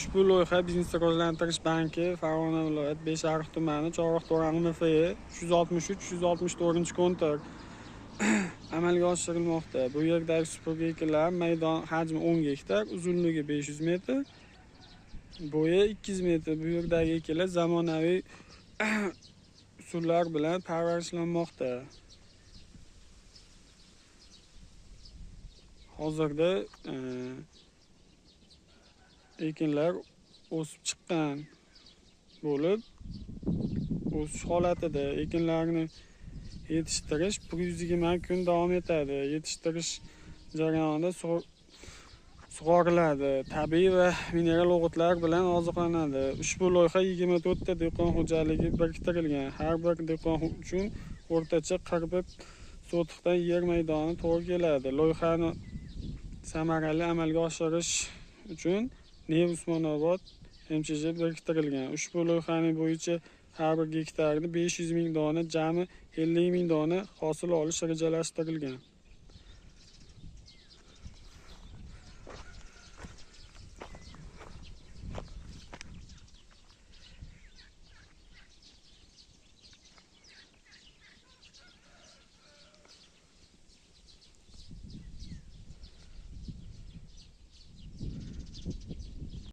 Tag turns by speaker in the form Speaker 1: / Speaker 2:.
Speaker 1: Ushbu loyiha Biznes rivojlantirish banki, Farg'ona viloyat Beshariq tumani, Chorvoq to'rani MFE 363-364-kontor amalga oshirilmoqda. Bu yerdagi supurgi ekinlar maydon hajmi 10 gektar, uzunligi 500 metr, bo'yi 200 metr. Bu yerdagi ekinlar zamonaviy usullar bilan parvarishlanmoqda. Hozirda ekinlar o'sib chiqqan bo'lib, o'sish holatida. Ekinlarni yetishtirish 120 kun davom etadi. Yetishtirish jarayonida sug'oriladi, tabiiy va mineral o'g'itlar bilan oziqlanadi. Ushbu loyiha 24 ta dehqon xo'jaligi biriktirilgan. Har bir dehqon uchun o'rtacha 41 sotixdan yer maydoni to'g'ri keladi. Loyihani samarali amalga oshirish uchun Nev Usmonobod MChJ biriktirilgan. Ushbu loyihaning bo'yicha har bir gektarda 500 ming dona, jami 50 ming dona hosil olish rejalashtirilgan.